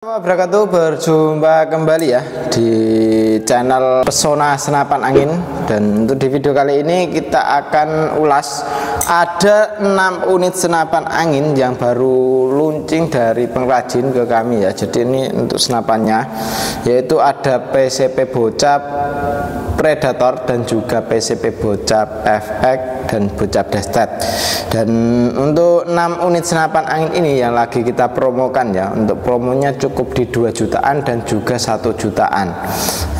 Wabarakatuh, berjumpa kembali ya di channel Pesona Senapan Angin. Dan untuk di video kali ini kita akan ulas ada 6 unit senapan angin yang baru launching dari pengrajin ke kami ya. Jadi ini untuk senapannya, yaitu ada PCP Bocap Predator dan juga PCP Bocap FX dan Bocap Destet. Dan untuk 6 unit senapan angin ini yang lagi kita promokan ya, untuk promonya cukup di 2 jutaan dan juga 1 jutaan.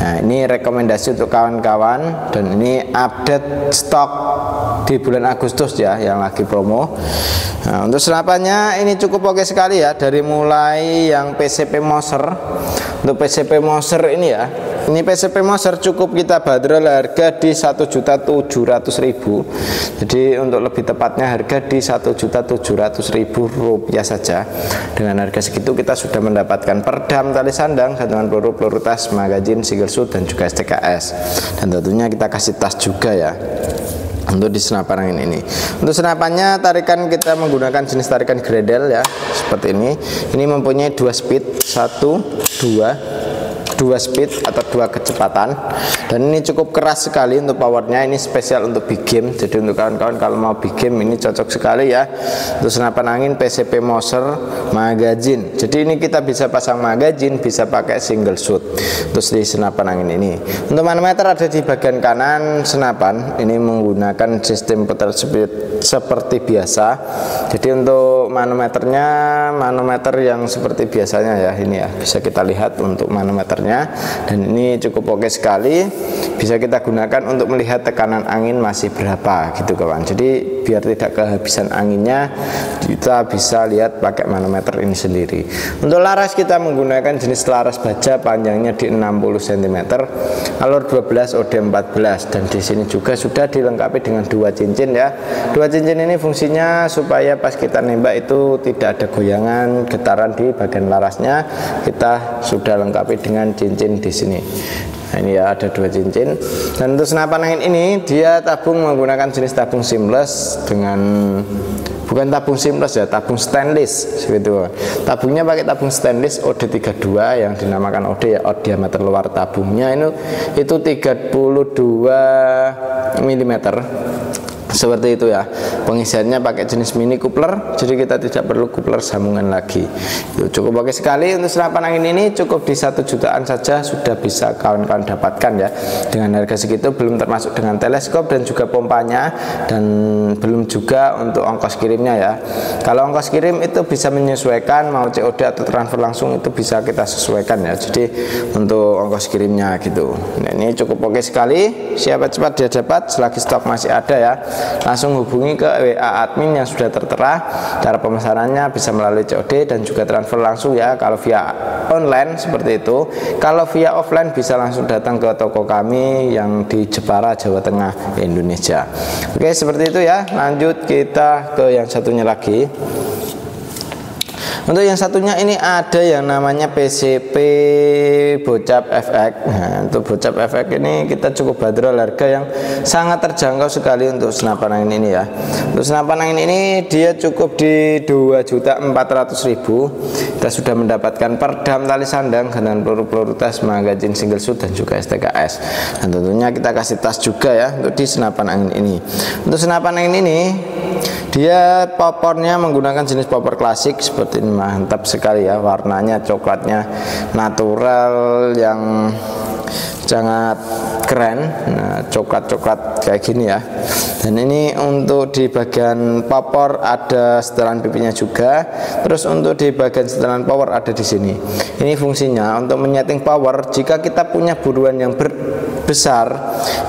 Nah, ini rekomendasi untuk kawan-kawan, dan ini update stok di bulan Agustus ya yang lagi promo. Nah, untuk senapannya ini cukup oke sekali ya, dari mulai yang PCP Moser. Untuk PCP Moser ini ya, ini PCP Moser cukup kita bandrol harga di 1.700.000. Jadi untuk lebih tepatnya harga di 1.700.000 rupiah saja. Dengan harga segitu kita sudah mendapatkan perdam tali sandang, gantungan peluru tas, magazin, single shoot, dan juga STKS. Dan tentunya kita kasih tas juga ya untuk di senapan angin ini. Untuk senapannya tarikan kita menggunakan jenis tarikan Gradel ya, seperti ini. Ini mempunyai 2 speed, 2 speed atau 2 kecepatan, dan ini cukup keras sekali untuk powernya. Ini spesial untuk big game, jadi untuk kawan-kawan kalau mau big game ini cocok sekali ya. Untuk senapan angin PCP Moser magazin, jadi ini kita bisa pasang magazin, bisa pakai single shoot. Terus di senapan angin ini untuk manometer ada di bagian kanan senapan, ini menggunakan sistem putar speed seperti biasa. Jadi untuk manometernya manometer yang seperti biasanya ya, ini ya bisa kita lihat untuk manometernya. Dan ini cukup oke sekali, bisa kita gunakan untuk melihat tekanan angin masih berapa gitu kawan. Jadi biar tidak kehabisan anginnya, kita bisa lihat pakai manometer ini sendiri. Untuk laras kita menggunakan jenis laras baja, panjangnya di 60 cm, alur 12, OD 14, dan di sini juga sudah dilengkapi dengan 2 cincin ya. 2 cincin ini fungsinya supaya pas kita nembak itu tidak ada goyangan, getaran di bagian larasnya. Kita sudah lengkapi dengan cincin di sini. Nah, ini ya ada 2 cincin. Dan untuk senapan angin ini dia tabung menggunakan jenis tabung seamless dengan, bukan tabung seamless ya, tabung stainless gitu. Tabungnya pakai tabung stainless OD32 yang dinamakan OD ya, diameter luar tabungnya itu 32 mm. Seperti itu ya. Pengisiannya pakai jenis mini coupler, jadi kita tidak perlu coupler sambungan lagi. Itu cukup oke sekali. Untuk senapan angin ini cukup di 1 jutaan saja sudah bisa kawan-kawan dapatkan ya. Dengan harga segitu belum termasuk dengan teleskop dan juga pompanya, dan belum juga untuk ongkos kirimnya ya. Kalau ongkos kirim itu bisa menyesuaikan, mau COD atau transfer langsung itu bisa kita sesuaikan ya. Jadi untuk ongkos kirimnya gitu. Nah, ini cukup oke sekali. Siapa cepat dia dapat, selagi stok masih ada ya. Langsung hubungi ke WA admin yang sudah tertera. Cara pemesanannya bisa melalui COD dan juga transfer langsung ya, kalau via online seperti itu. Kalau via offline bisa langsung datang ke toko kami yang di Jepara, Jawa Tengah, Indonesia. Oke, seperti itu ya. Lanjut kita ke yang satunya lagi. Untuk yang satunya ini ada yang namanya PCP Bocap FX. Nah, untuk Bocap FX ini kita cukup bandrol harga yang sangat terjangkau sekali untuk senapan angin ini ya. Untuk senapan angin ini dia cukup di 2.400.000. Kita sudah mendapatkan perdam tali sandang, gantungan peluru tas, magazin, single shoot, dan juga STKS. Dan tentunya kita kasih tas juga ya untuk di senapan angin ini. Untuk senapan angin ini dia popornya menggunakan jenis popor klasik seperti ini, mantap sekali ya. Warnanya coklatnya natural yang sangat keren. Nah, coklat-coklat kayak gini ya. Dan ini untuk di bagian popor ada setelan pipinya juga. Terus untuk di bagian setelan power ada di sini. Ini fungsinya untuk menyeting power. Jika kita punya buruan yang besar,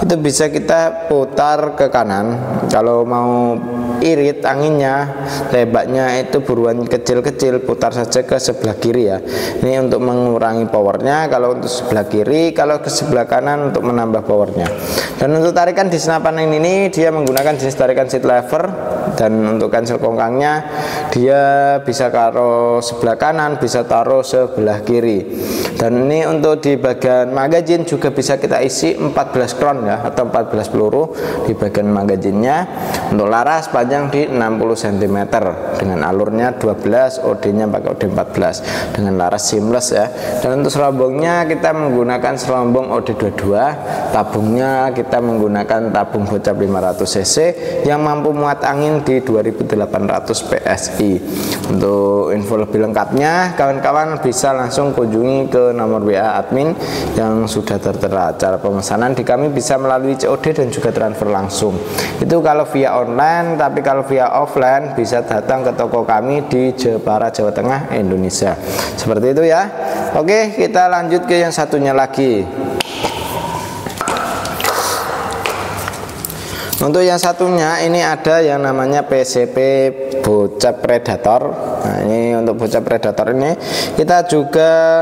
itu bisa kita putar ke kanan. Kalau mau irit anginnya, tembaknya itu buruan kecil-kecil, putar saja ke sebelah kiri ya. Ini untuk mengurangi powernya kalau untuk sebelah kiri, kalau ke sebelah kanan untuk menambah powernya. Dan untuk tarikan di senapan ini dia menggunakan jenis tarikan seat lever, dan untuk cancel kongkangnya dia bisa taruh sebelah kanan, bisa taruh sebelah kiri. Dan ini untuk di bagian magazin juga bisa kita isi 14 kron ya, atau 14 peluru di bagian magazinnya. Untuk laras panjang di 60 cm dengan alurnya 12, OD-nya pakai OD 14 dengan laras seamless ya. Dan untuk selombongnya kita menggunakan selombong OD 22, tabungnya kita menggunakan tabung bocap 500 cc yang mampu muat angin di 2800 PSI. Untuk info lebih lengkapnya kawan-kawan bisa langsung kunjungi ke nomor WA admin yang sudah tertera. Cara pemesanan di kami bisa melalui COD dan juga transfer langsung, itu kalau via online. Tapi kalau via offline bisa datang ke toko kami di Jepara, Jawa Tengah, Indonesia. Seperti itu ya. Oke, kita lanjut ke yang satunya lagi. Untuk yang satunya ini ada yang namanya PCP bocap predator. Nah, ini untuk bocap predator ini kita juga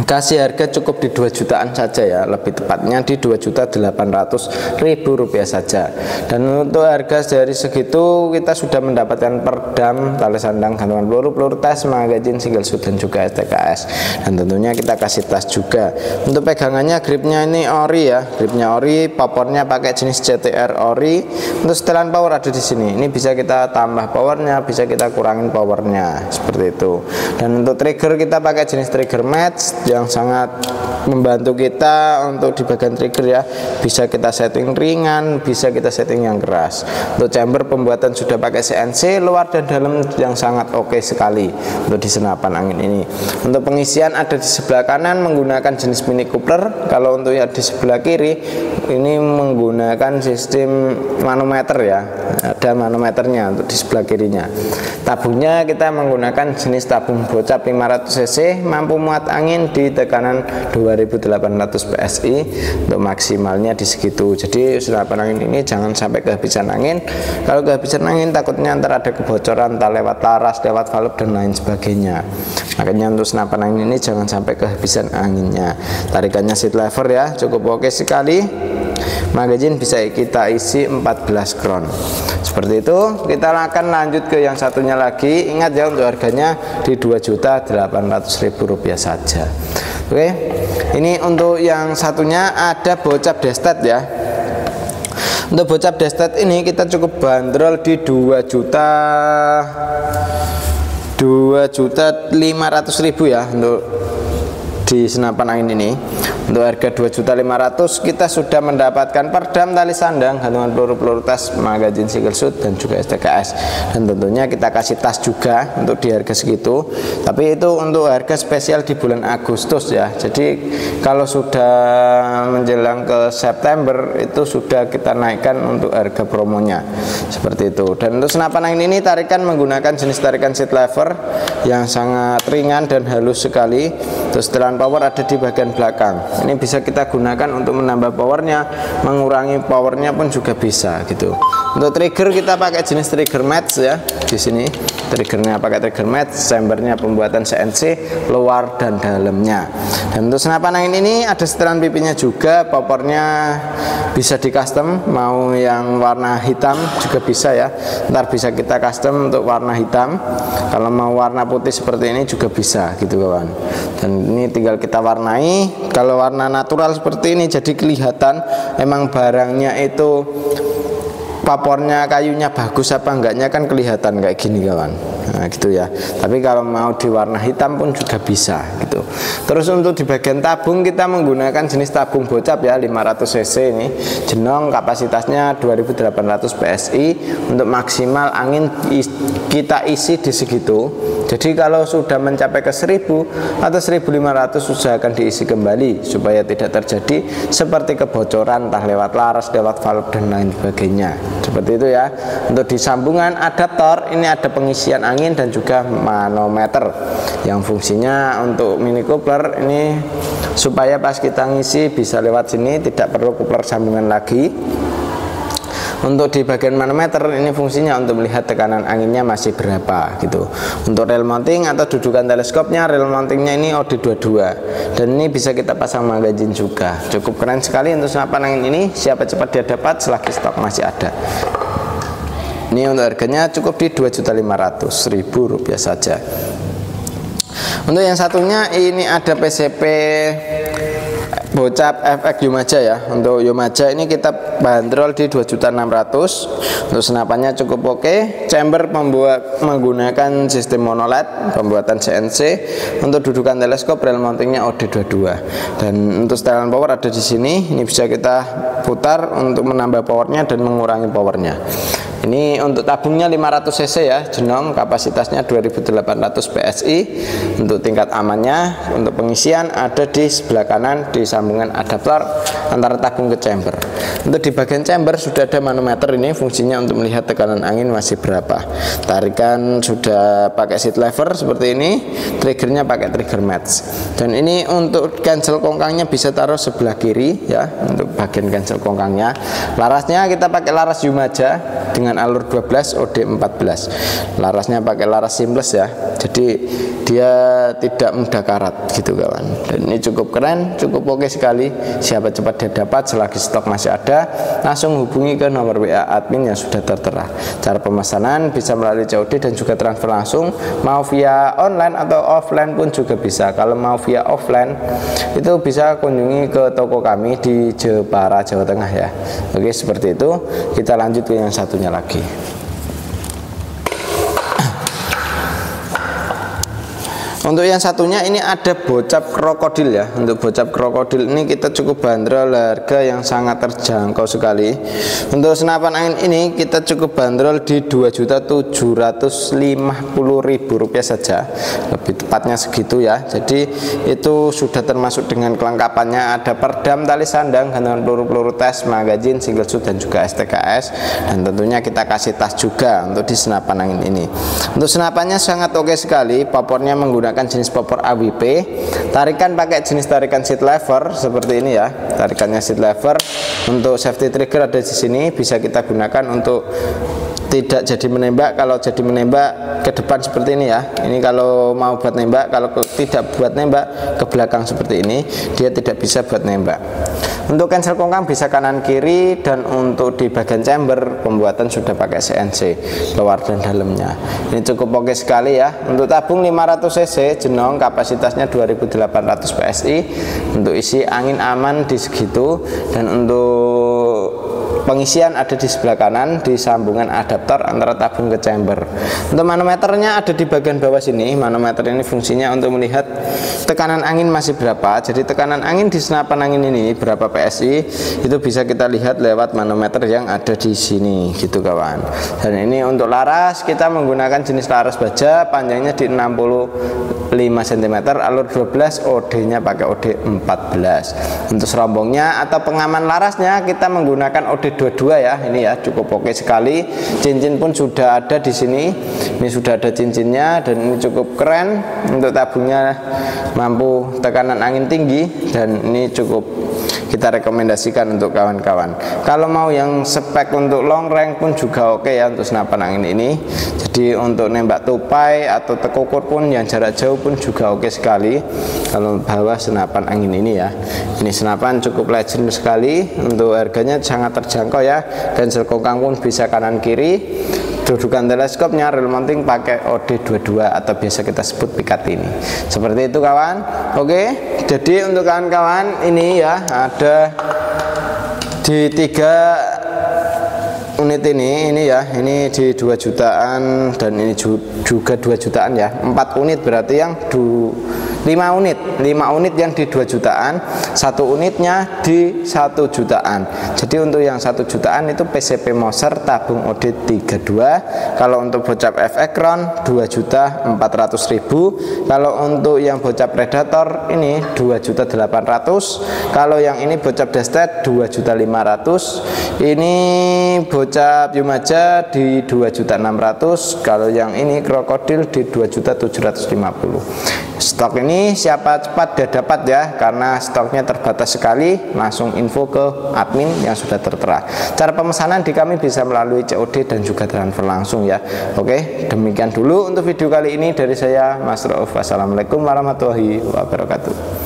kasih harga cukup di 2 jutaan saja ya, lebih tepatnya di 2.800.000 rupiah saja. Dan untuk harga dari segitu kita sudah mendapatkan perdam, tali sandang, gantungan peluru, peluru tes, magazin, single shoot dan juga STKS. Dan tentunya kita kasih tas juga. Untuk pegangannya gripnya ini ori ya, gripnya ori, powernya pakai jenis CTR ori. Untuk setelan power ada di sini. Ini bisa kita tambah powernya, bisa kita kurangin powernya seperti itu. Dan untuk trigger kita pakai jenis trigger match yang sangat membantu kita untuk di bagian trigger ya. Bisa kita setting ringan, bisa kita setting yang keras. Untuk chamber pembuatan sudah pakai CNC, luar dan dalam yang sangat oke sekali untuk di senapan angin ini. Untuk pengisian ada di sebelah kanan menggunakan jenis mini coupler. Kalau untuk yang di sebelah kiri ini menggunakan sistem manometer ya, ada manometernya untuk di sebelah kirinya. Tabungnya kita menggunakan jenis tabung bocap 500 cc, mampu muat angin di tekanan 2800 PSI. Untuk maksimalnya di segitu. Jadi senapan angin ini jangan sampai kehabisan angin. Kalau kehabisan angin takutnya ntar ada kebocoran, entah lewat laras, lewat valve dan lain sebagainya. Makanya untuk senapan angin ini jangan sampai kehabisan anginnya. Tarikannya seat lever ya, cukup oke sekali. Magazin bisa kita isi 14 kron. Seperti itu. Kita akan lanjut ke yang satunya lagi. Ingat ya, untuk harganya di 2.800.000 rupiah saja. Oke, ini untuk yang satunya ada bocap destet ya. Untuk bocap destet ini kita cukup bandrol di 2.500.000 ya untuk di senapan angin ini. Untuk harga 2.500.000 kita sudah mendapatkan perdam, tali sandang, gantungan peluru, peluru tes, magazin single shoot dan juga STKS. Dan tentunya kita kasih tas juga untuk di harga segitu. Tapi itu untuk harga spesial di bulan Agustus ya. Jadi kalau sudah menjelang ke September itu sudah kita naikkan untuk harga promonya. Seperti itu. Dan untuk senapan angin ini tarikan menggunakan jenis tarikan seat lever yang sangat ringan dan halus sekali. Terus setelan power ada di bagian belakang. Ini bisa kita gunakan untuk menambah powernya, mengurangi powernya pun juga bisa gitu. Untuk trigger kita pakai jenis trigger match ya. Di sini triggernya pakai trigger match, chambernya pembuatan CNC luar dan dalamnya. Dan untuk senapan angin ini ada setelan pipinya juga, popornya bisa di custom, mau yang warna hitam juga bisa ya. Ntar bisa kita custom untuk warna hitam. Kalau mau warna putih seperti ini juga bisa gitu kawan. Dan ini tinggal kita warnai. Kalau warna natural seperti ini jadi kelihatan emang barangnya itu papornya, kayunya bagus apa enggaknya kan kelihatan kayak gini kawan. Nah gitu ya. Tapi kalau mau di warna hitam pun juga bisa gitu. Terus untuk di bagian tabung kita menggunakan jenis tabung bocap ya, 500 cc ini. Jenong kapasitasnya 2800 PSI. Untuk maksimal angin kita isi di segitu. Jadi kalau sudah mencapai ke 1000 atau 1500 usahakan diisi kembali supaya tidak terjadi seperti kebocoran entah lewat laras, lewat valve dan lain sebagainya. Seperti itu ya. Untuk di sambungan adaptor ini ada pengisian angin dan juga manometer yang fungsinya untuk mini coupler ini supaya pas kita ngisi bisa lewat sini, tidak perlu coupler sambungan lagi. Untuk di bagian manometer ini fungsinya untuk melihat tekanan anginnya masih berapa gitu. Untuk rail mounting atau dudukan teleskopnya, rail mountingnya ini OD22 dan ini bisa kita pasang magazin juga. Cukup keren sekali untuk senapan angin ini. Siapa cepat dia dapat selagi stok masih ada. Ini untuk harganya cukup di 2.500.000 rupiah saja. Untuk yang satunya ini ada PCP Bocap FX Yumaja ya. Untuk Yumaja ini kita bandrol di 2.600.000. Untuk senapannya cukup oke. Chamber menggunakan sistem monoled pembuatan CNC. Untuk dudukan teleskop rel mountingnya OD22. Dan untuk setelan power ada di sini. Ini bisa kita putar untuk menambah powernya dan mengurangi powernya. Ini untuk tabungnya 500 cc ya, Genome, kapasitasnya 2800 PSI. Untuk tingkat amannya, untuk pengisian ada di sebelah kanan di sambungan adaptor antara tabung ke chamber. Untuk di bagian chamber sudah ada manometer, ini fungsinya untuk melihat tekanan angin masih berapa. Tarikan sudah pakai seat lever seperti ini, triggernya pakai trigger match. Dan ini untuk cancel kongkangnya bisa taruh sebelah kiri ya, untuk bagian cancel kongkangnya. Larasnya kita pakai laras Yumaja dengan alur 12 OD14. Larasnya pakai laras seamless ya, jadi dia tidak mudah karat gitu kawan. Dan ini cukup keren, cukup oke sekali. Siapa cepat dia dapat, selagi stok masih ada langsung hubungi ke nomor WA admin yang sudah tertera. Cara pemesanan bisa melalui COD dan juga transfer langsung, mau via online atau offline pun juga bisa. Kalau mau via offline itu bisa kunjungi ke toko kami di Jepara, Jawa Tengah ya. Oke, seperti itu. Kita lanjut ke yang satunya lagi. Untuk yang satunya ini ada bocap krokodil ya. Untuk bocap krokodil ini kita cukup bandrol harga yang sangat terjangkau sekali. Untuk senapan angin ini kita cukup bandrol di Rp2.750.000 saja. Lebih tepatnya segitu ya. Jadi itu sudah termasuk dengan kelengkapannya, ada perdam, tali sandang, gantungan peluru tes, magazin, single shoot dan juga STKS. Dan tentunya kita kasih tas juga untuk di senapan angin ini. Untuk senapannya sangat oke sekali. Popornya menggunakan jenis popor AWP, tarikan pakai jenis tarikan seat lever seperti ini ya, tarikannya seat lever. Untuk safety trigger ada di sini, bisa kita gunakan untuk tidak jadi menembak. Kalau jadi menembak ke depan seperti ini ya, ini kalau mau buat nembak. Kalau tidak buat nembak ke belakang seperti ini, dia tidak bisa buat nembak. Untuk cancel kongkang bisa kanan kiri, dan untuk di bagian chamber pembuatan sudah pakai CNC luar dan dalamnya. Ini cukup oke sekali ya. Untuk tabung 500 cc Genome, kapasitasnya 2800 PSI. Untuk isi angin aman di segitu. Dan untuk pengisian ada di sebelah kanan di sambungan adaptor antara tabung ke chamber. Untuk manometernya ada di bagian bawah sini. Manometer ini fungsinya untuk melihat tekanan angin masih berapa. Jadi tekanan angin di senapan angin ini berapa PSI itu bisa kita lihat lewat manometer yang ada di sini gitu kawan. Dan ini untuk laras kita menggunakan jenis laras baja, panjangnya di 65 cm, alur 12, OD-nya pakai OD 14. Untuk serombongnya atau pengaman larasnya kita menggunakan OD22 ya. Ini ya cukup oke sekali. Cincin pun sudah ada di sini. Ini sudah ada cincinnya dan ini cukup keren. Untuk tabungnya mampu tekanan angin tinggi dan ini cukup kita rekomendasikan untuk kawan-kawan. Kalau mau yang spek untuk long range pun juga oke ya untuk senapan angin ini. Jadi untuk nembak tupai atau tekukur pun yang jarak jauh pun juga oke sekali kalau bawa senapan angin ini ya. Ini senapan cukup legend sekali. Untuk harganya sangat terjangkau ya. Cancel kongkang pun bisa kanan kiri. Dudukan teleskopnya rel mounting pakai OD22 atau biasa kita sebut pikat ini. Seperti itu kawan. Oke, jadi untuk kawan-kawan ini ya ada di 3 unit ini ya. Ini di 2 jutaan dan ini juga 2 jutaan ya. 4 unit berarti yang 5 unit yang di 2 jutaan, 1 unitnya di 1 jutaan. Jadi untuk yang 1 jutaan itu PCP Moser tabung OD32. Kalau untuk bocap FX Crown 2.400.000. Kalau untuk yang bocap Predator ini 2.800.000. Kalau yang ini bocap Destet 2.500.000. Ini bocap Yumaja di 2.600.000. Kalau yang ini krokodil di 2.750.000. Stok ini siapa cepat dia dapat ya, karena stoknya terbatas sekali. Langsung info ke admin yang sudah tertera. Cara pemesanan di kami bisa melalui COD dan juga transfer langsung ya. Oke, demikian dulu untuk video kali ini dari saya Mas Rauf. Wassalamualaikum warahmatullahi wabarakatuh.